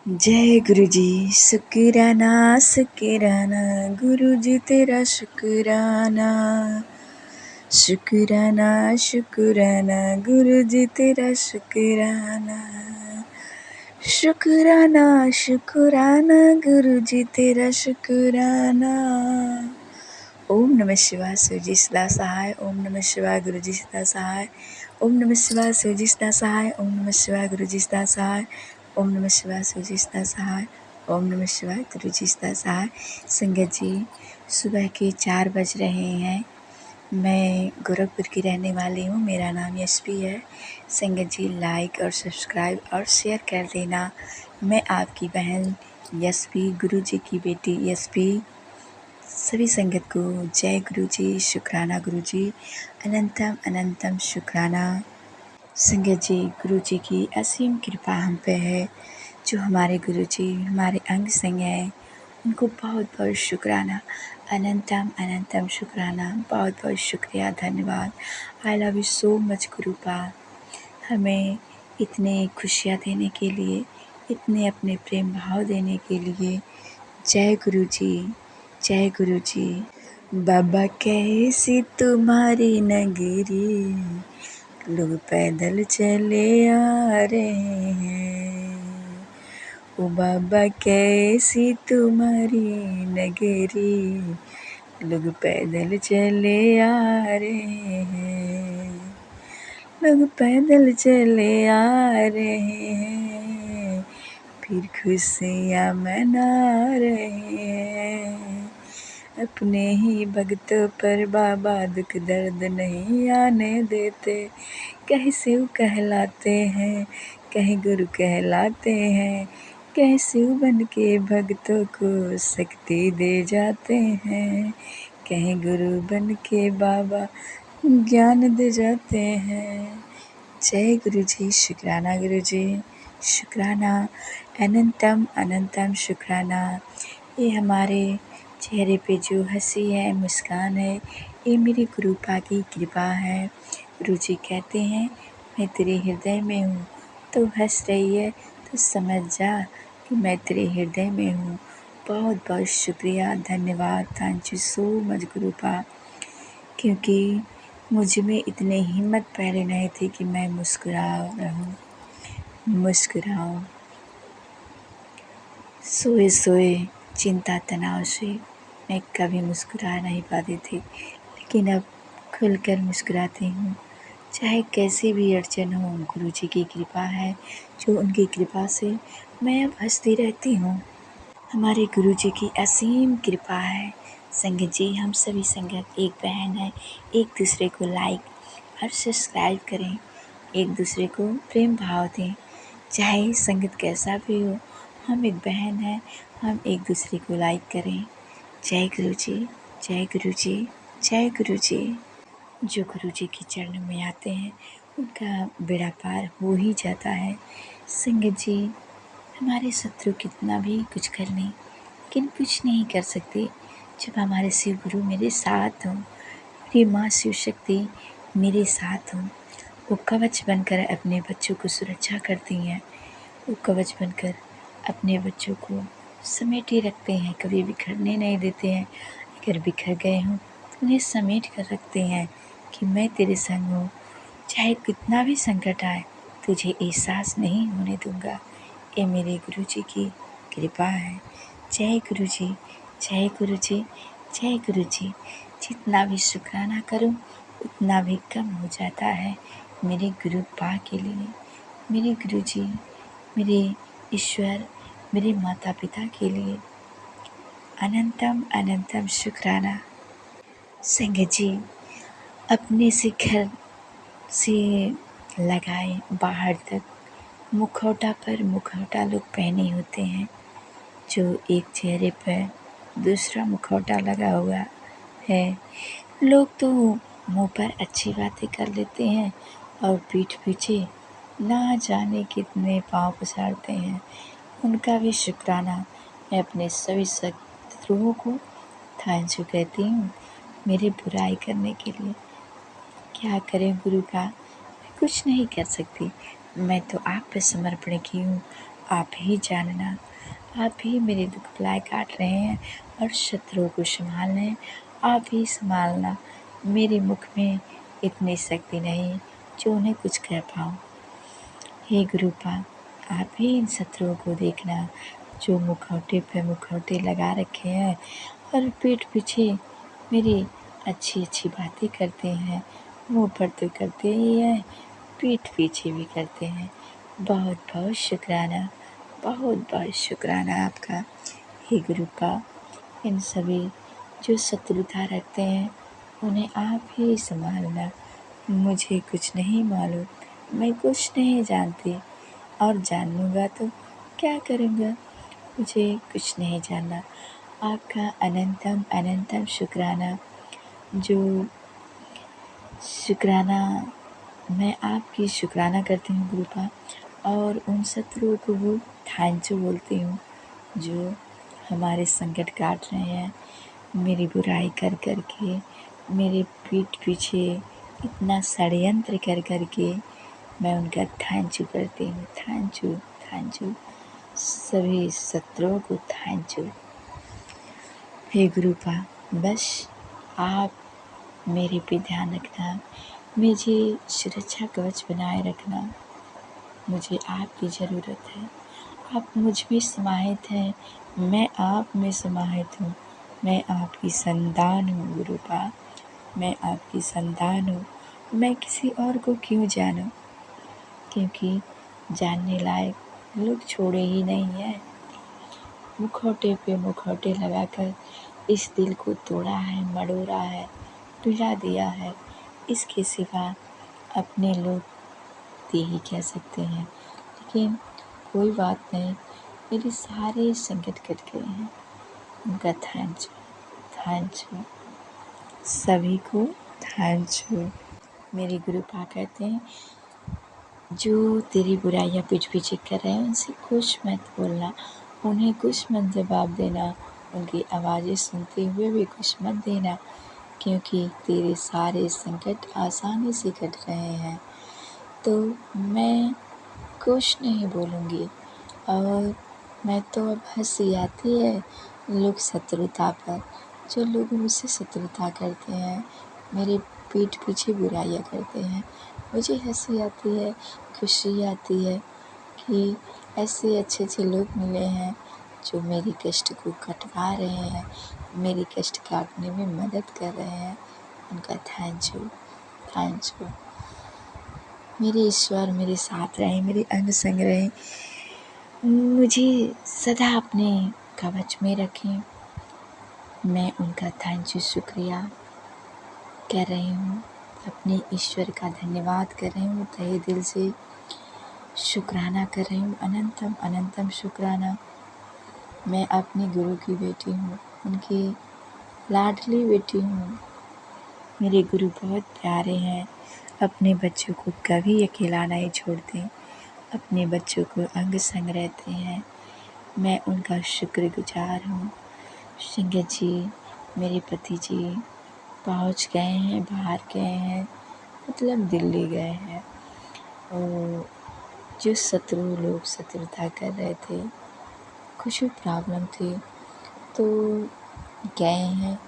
जय गुरु जी। शुक्राना शुक्राना गुरु जी तेरा शुक्राना। शुक्राना शुक्राना गुरु जी तेरा शुक्राना। शुक्राना शुक्राना गुरु जी तेरा शुक्राना। ओम नमः शिवाय शिवजी सदा सहाय। ओम नमः शिवाय गुरु जी सदा सहाय। ओम नमः शिवाय शिवजी सदा सहाय। ओम नमः शिवाय गुरु जी सदा सहाय। ओम नमः शिवाय शिवजी सदा सहाय। ओम नमः शिवाय गुरु जी सदा सहाय। संगत जी, सुबह के 4 बज रहे हैं। मैं गोरखपुर की रहने वाली हूँ। मेरा नाम यशपी है। संगत जी, लाइक और सब्सक्राइब और शेयर कर देना। मैं आपकी बहन यशपी, गुरु जी की बेटी यशपी। सभी संगत को जय गुरु जी, शुक्राना गुरु जी, अनंतम अनंतम शुक्राना। संगत जी, गुरु जी की असीम कृपा हम पे है। जो हमारे गुरु जी हमारे अंग संग हैं, उनको बहुत बहुत शुक्राना, अनंतम अनंतम शुक्राना। बहुत बहुत शुक्रिया, धन्यवाद। I love you so much गुरुपा। हमें इतने खुशियाँ देने के लिए, इतने अपने प्रेम भाव देने के लिए। जय गुरु जी, जय गुरु जी। बाबा कैसी तुम्हारी नगरी, लोग पैदल चले आ रहे हैं। ओ बाबा कैसी तुम्हारी नगरी, लोग पैदल चले आ रहे हैं। लोग पैदल चले आ रहे हैं, फिर खुशियाँ मना रहे हैं। अपने ही भक्तों पर बाबा दुख दर्द नहीं आने देते। कहीं शिव कहलाते हैं, कहीं गुरु कहलाते हैं। कहीं शिव बन के भक्तों को शक्ति दे जाते हैं। कहीं गुरु बन के बाबा ज्ञान दे जाते हैं। जय गुरु जी, शुक्राना गुरु जी, शुक्राना, अनंतम अनंतम शुक्राना। ये हमारे चेहरे पे जो हंसी है, मुस्कान है, ये मेरी गुरुपा की कृपा है। गुरु जी कहते हैं, मैं तेरे हृदय में हूँ, तो हंस रही है तो समझ जा कि मैं तेरे हृदय में हूँ। बहुत बहुत शुक्रिया, धन्यवाद, थैंक यू सो मच गुरुपा। क्योंकि मुझ में इतनी हिम्मत पहले नहीं थी कि मैं मुस्कुराऊँ। सोए सोए चिंता तनाव से मैं कभी मुस्कुरा नहीं पाती थी, लेकिन अब खुलकर मुस्कुराती हूँ। चाहे कैसी भी अड़चन हो, गुरु जी की कृपा है, जो उनकी कृपा से मैं अब हंसती रहती हूँ। हमारे गुरु जी की असीम कृपा है। संगत जी, हम सभी संगत एक बहन है। एक दूसरे को लाइक और सब्सक्राइब करें, एक दूसरे को प्रेम भाव दें। चाहे संगत कैसा भी हो, हम एक बहन हैं, हम एक दूसरे को लाइक करें। जय गुरु जी, जय गुरु जी, जय गुरु जी। जो गुरु जी के चरणों में आते हैं, उनका बेड़ा पार हो ही जाता है। संगत जी, हमारे शत्रु कितना भी कुछ कर लें, लेकिन कुछ नहीं कर सकते जब हमारे शिव गुरु मेरे साथ हों, मेरी माँ शिव शक्ति मेरे साथ हों। वो कवच बनकर अपने बच्चों को सुरक्षा करती हैं। वो कवच बनकर अपने बच्चों को समेटे रखते हैं, कभी बिखरने नहीं देते हैं। अगर बिखर गए हों तो उन्हें समेट कर रखते हैं कि मैं तेरे संग हूँ। चाहे कितना भी संकट आए, तुझे एहसास नहीं होने दूंगा। ये मेरे गुरु जी की कृपा है। जय गुरु जी, जय गुरु जी, जय गुरु जी। जितना भी शुक्राना करूं, उतना भी कम हो जाता है मेरे गुरु पा के लिए। मेरे गुरु जी, मेरे ईश्वर, मेरे माता पिता के लिए अनंतम अनंतम शुक्राना। संगत जी, अपने से घर से लगाए बाहर तक मुखौटा पर मुखौटा लोग पहने होते हैं। जो एक चेहरे पर दूसरा मुखौटा लगा हुआ है। लोग तो मुंह पर अच्छी बातें कर लेते हैं और पीठ पीछे ना जाने कितने पाँव पसारते हैं। उनका भी शुक्राना। मैं अपने सभी शत्रुओं को थैंक यू कहती हूँ मेरे बुराई करने के लिए। क्या करें गुरु का, मैं कुछ नहीं कर सकती। मैं तो आप पे समर्पण की हूँ। आप ही जानना। आप ही मेरे दुख बलाएं काट रहे हैं और शत्रुओं को संभाल रहे हैं। आप ही संभालना। मेरे मुख में इतनी शक्ति नहीं जो उन्हें कुछ कह पाऊँ। हे गुरुपा, आप ही इन शत्रुओं को देखना जो मुखौटे पे मुखौटे लगा रखे हैं और पीठ पीछे मेरी अच्छी अच्छी बातें करते हैं। मुँह पर तो करते ही हैं, पीठ पीछे भी करते हैं। बहुत बहुत शुक्राना, बहुत बहुत शुक्राना आपका। हे गुरुपा, इन सभी जो शत्रुता रखते हैं उन्हें आप ही संभालना। मुझे कुछ नहीं मालूम, मैं कुछ नहीं जानती, और जान लूँगा तो क्या करूँगा। मुझे कुछ नहीं जानना। आपका अनंतम अनंतम शुक्राना। जो शुक्राना मैं आपकी शुक्राना करती हूँ गुरुपा, और उन शत्रुओं को वो थैंक यू बोलती हूँ जो हमारे संकट काट रहे हैं, मेरी बुराई कर कर के, मेरे पीठ पीछे इतना षड्यंत्र कर कर के। मैं उनका थैंक यू करती हूँ। Thank you, thank you. सभी शत्रुओं को थैंक यू। हे गुरुपा, बस आप मेरे पे ध्यान रखना, मुझे सुरक्षा कवच बनाए रखना। मुझे आपकी ज़रूरत है। आप मुझ में समाहित हैं, मैं आप में समाहित हूँ। मैं आपकी संतान हूँ गुरुपा, मैं आपकी संतान हूँ। मैं किसी और को क्यों जानूँ, क्योंकि जानने लायक लोग छोड़े ही नहीं हैं। मुखौटे पे मुखौटे लगाकर इस दिल को तोड़ा है, मड़ोड़ा है, पिला दिया है। इसके सिवा अपने लोग दे ही कह सकते हैं। लेकिन कोई बात नहीं, मेरे सारे संकट कट गए हैं। उनका थैंक यू, थैंक यू। सभी को थैंक यू। मेरे गुरुपा कहते हैं जो तेरी बुराइयां पीठ पीछे कर रहे हैं उनसे कुछ मत बोलना, उन्हें कुछ मत जवाब देना, उनकी आवाज़ें सुनते हुए भी कुछ मत देना, क्योंकि तेरे सारे संकट आसानी से कट रहे हैं। तो मैं कुछ नहीं बोलूँगी। और मैं तो अब हंसी आती है लोग शत्रुता पर, जो लोग मुझसे शत्रुता करते हैं, मेरे पीठ पीछे बुराइयां करते हैं। मुझे हंसी आती है, खुशी आती है कि ऐसे अच्छे अच्छे लोग मिले हैं जो मेरी कष्ट को कटवा रहे हैं, मेरी कष्ट काटने में मदद कर रहे हैं। उनका थैंक यू, थैंक यू। मेरे ईश्वर मेरे साथ रहें, मेरे अंग संग रहें, मुझे सदा अपने कवच में रखें। मैं उनका थैंक यू शुक्रिया कर रही हूँ, अपने ईश्वर का धन्यवाद कर रही हूँ, तहे दिल से शुक्राना कर रही हूँ, अनंतम अनंतम शुक्राना। मैं अपने गुरु की बेटी हूँ, उनकी लाडली बेटी हूँ। मेरे गुरु बहुत प्यारे हैं, अपने बच्चों को कभी अकेला नहीं छोड़ते, अपने बच्चों को अंग संग रहते हैं। मैं उनका शुक्रगुजार हूँ। सिंगर जी, मेरे पति जी पहुँच गए हैं, बाहर गए हैं, मतलब दिल्ली गए हैं। और जो शत्रु लोग शत्रुता कर रहे थे, कुछ भी प्रॉब्लम थी, तो गए हैं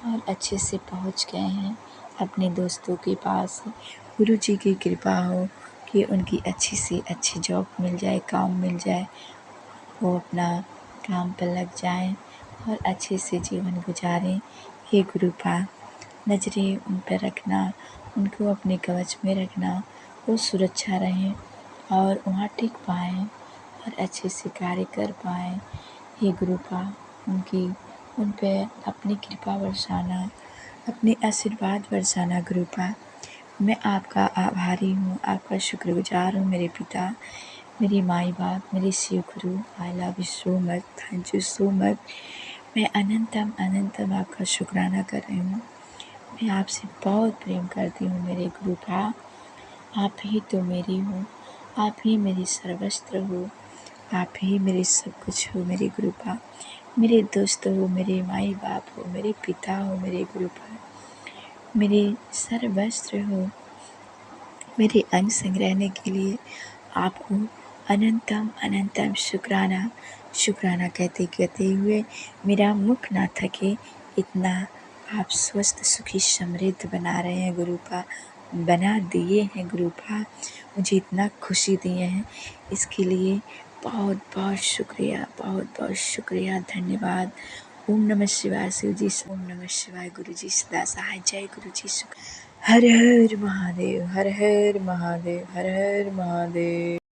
और अच्छे से पहुँच गए हैं अपने दोस्तों के पास। गुरु जी की कृपा हो कि उनकी अच्छी से अच्छी जॉब मिल जाए, काम मिल जाए, वो अपना काम पर लग जाएं और अच्छे से जीवन गुजारें। हे गुरुपा, नज़रें उन पर रखना, उनको अपने कवच में रखना, वो सुरक्षा रहें और वहाँ टिक पाएँ और अच्छे से कार्य कर पाएँ। हे गुरुपा, उन पे अपनी कृपा बरसाना, अपने आशीर्वाद बरसाना गुरुपा। मैं आपका आभारी हूँ, आपका शुक्रगुजार हूँ मेरे पिता, मेरे माई बाप, मेरे शिव गुरु। आई love you so much, thank you so much. मैं अनंतम अनंतम आपका शुक्राना कर रही हूँ। मैं आपसे बहुत प्रेम करती हूँ मेरे गुरुपा। आप ही तो मेरी हो, आप ही मेरी सर्वस्त्र हो, आप ही मेरे सब कुछ हो मेरे गुरुपा। मेरे दोस्त हो, मेरे माई बाप हो, मेरे पिता हो मेरे गुरुपा, मेरे सर्वस्त्र हो। मेरे अंग संग रहने के लिए आपको अनंतम अनंतम शुक्राना। शुक्राना कहते कहते हुए मेरा मुख ना थके, इतना आप स्वस्थ सुखी समृद्ध बना रहे हैं गुरुपा, बना दिए हैं गुरुपा, मुझे इतना खुशी दिए हैं, इसके लिए बहुत बहुत शुक्रिया, बहुत बहुत शुक्रिया, धन्यवाद। ओम नमः शिवाय शिव जी, ओम नमः शिवाय गुरु जी सदा सहाय, जय गुरु जी हर हर महादेव, हर हर महादेव, हर हर महादेव।